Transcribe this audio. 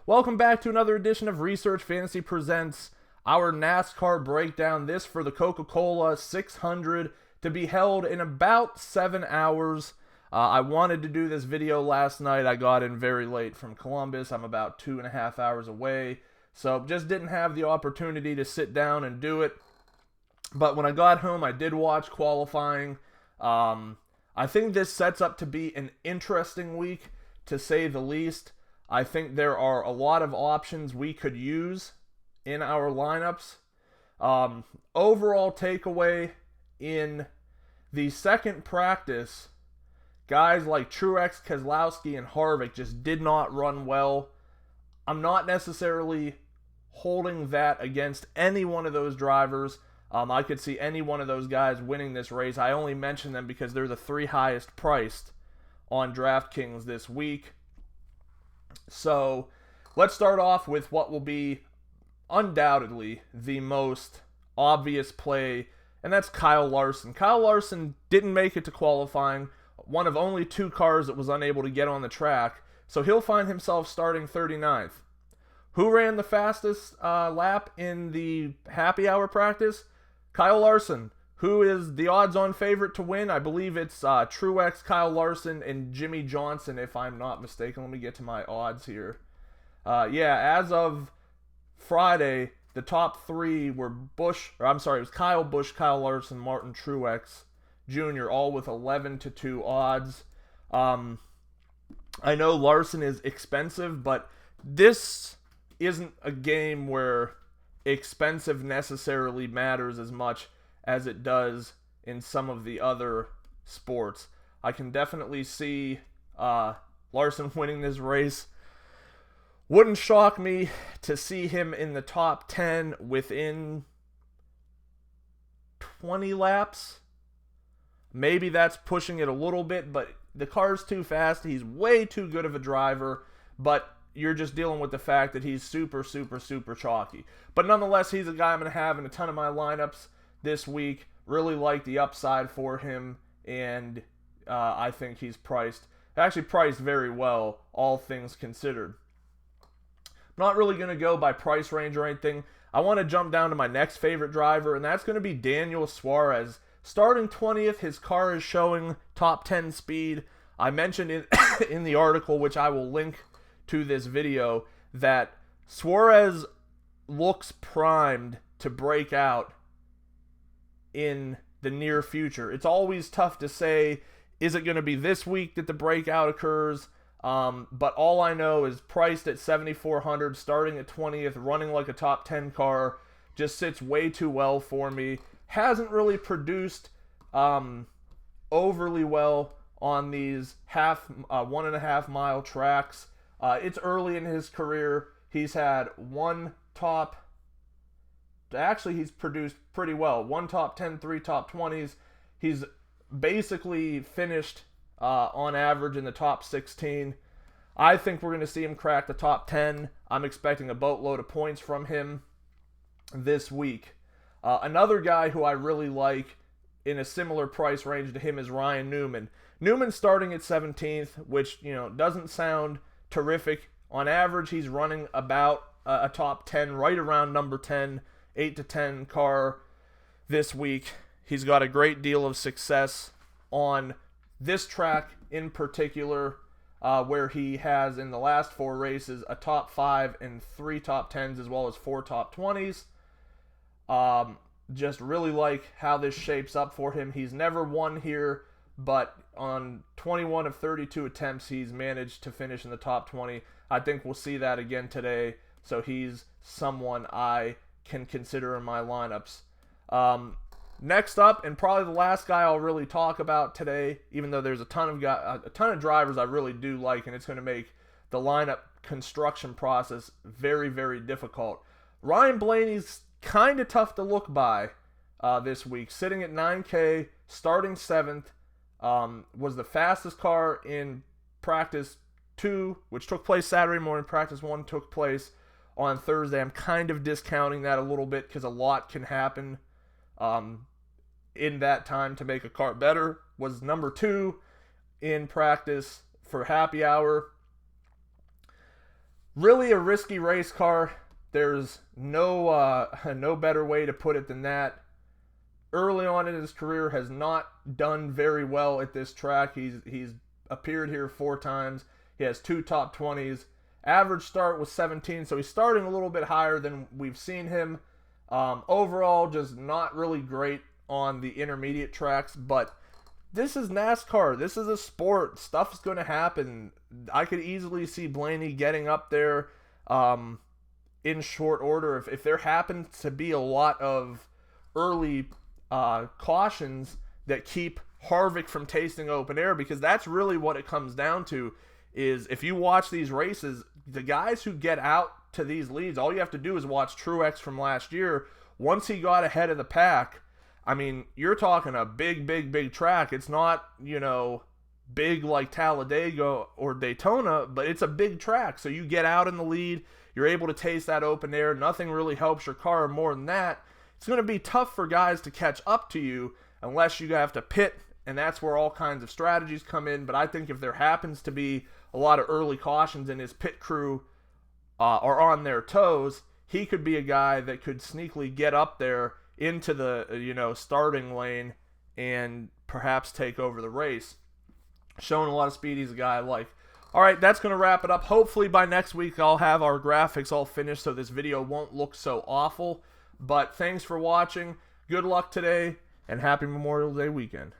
Welcome back to another edition of Research Fantasy Presents our NASCAR breakdown. This for the Coca-Cola 600 to be held in about 7 hours. I wanted to do this video last night. I got in very late from Columbus. I'm about 2.5 hours away. So just didn't have the opportunity to sit down and do it. But when I got home, I did watch qualifying. I think this sets up to be an interesting week, to say the least. I think there are a lot of options we could use in our lineups. Overall takeaway in the second practice, guys like Truex, Keselowski, and Harvick just did not run well. I'm not necessarily holding that against any one of those drivers. I could see any one of those guys winning this race. I only mention them because they're the three highest priced on DraftKings this week. So let's start off with what will be undoubtedly the most obvious play, and that's Kyle Larson. Kyle Larson didn't make it to qualifying, one of only two cars that was unable to get on the track, so he'll find himself starting 39th. Who ran the fastest lap in the happy hour practice? Kyle Larson. Who is the odds-on favorite to win? I believe it's Truex, Kyle Larson, and Jimmy Johnson, if I'm not mistaken. Let me get to my odds here. As of Friday, the top three were it was Kyle Busch, Kyle Larson, Martin Truex Jr., all with 11-2 odds. I know Larson is expensive, but this isn't a game where expensive necessarily matters as much as it does in some of the other sports. I can definitely see Larson winning this race. Wouldn't shock me to see him in the top 10 within 20 laps. Maybe that's pushing it a little bit, but the car's too fast. He's way too good of a driver, but you're just dealing with the fact that he's super, super, super chalky. But nonetheless, he's a guy I'm going to have in a ton of my lineups this week. Really like the upside for him, and I think he's priced very well, all things considered. I'm not really going to go by price range or anything. I want to jump down to my next favorite driver, and that's going to be Daniel Suarez. Starting 20th, his car is showing top 10 speed. I mentioned in the article, which I will link to this video, that Suarez looks primed to break out in the near future. It's always tough to say, is it going to be this week that the breakout occurs? But all I know is priced at 7,400, starting at 20th, running like a top 10 car, just sits way too well for me. Hasn't really produced overly well on these 1.5 mile tracks. It's early in his career. He's had he's produced pretty well. 1 top 10, 3 top 20s. He's basically finished on average in the top 16. I think we're going to see him crack the top 10. I'm expecting a boatload of points from him this week. Another guy who I really like in a similar price range to him is Ryan Newman. Newman starting at 17th, which doesn't sound terrific. On average, he's running about a top 10, right around number 10, 8-10 car this week. He's got a great deal of success on this track in particular, where he has in the last 4 races a top 5 and 3 top 10s, as well as 4 top 20s. Just really like how this shapes up for him. He's never won here, but on 21 of 32 attempts, he's managed to finish in the top 20. I think we'll see that again today, so he's someone I can consider in my lineups. Next up, and probably the last guy I'll really talk about today, even though there's a ton of drivers I really do like, and it's going to make the lineup construction process very, very difficult. Ryan Blaney's kind of tough to look by this week, sitting at 9K, starting 7th, was the fastest car in practice 2, which took place Saturday morning. Practice 1 took place on Thursday. I'm kind of discounting that a little bit because a lot can happen in that time to make a car better. Was number 2 in practice for happy hour. Really a risky race car. There's no better way to put it than that. Early on in his career, has not done very well at this track. He's appeared here 4 times. He has 2 top 20s. Average start was 17, so he's starting a little bit higher than we've seen him. Overall, just not really great on the intermediate tracks, but this is NASCAR. This is a sport. Stuff's going to happen. I could easily see Blaney getting up there in short order. If there happens to be a lot of early cautions that keep Harvick from tasting open air, because that's really what it comes down to. Is if you watch these races, the guys who get out to these leads, all you have to do is watch Truex from last year. Once he got ahead of the pack, I mean, you're talking a big track. It's not, big like Talladega or Daytona, but it's a big track. So you get out in the lead, you're able to taste that open air. Nothing really helps your car more than that. It's going to be tough for guys to catch up to you unless you have to pit, and that's where all kinds of strategies come in. But I think if there happens to be a lot of early cautions and his pit crew are on their toes, he could be a guy that could sneakily get up there into the starting lane and perhaps take over the race. Showing a lot of speed, he's a guy I like. All right, that's going to wrap it up. Hopefully by next week I'll have our graphics all finished so this video won't look so awful. But thanks for watching. Good luck today, and happy Memorial Day weekend.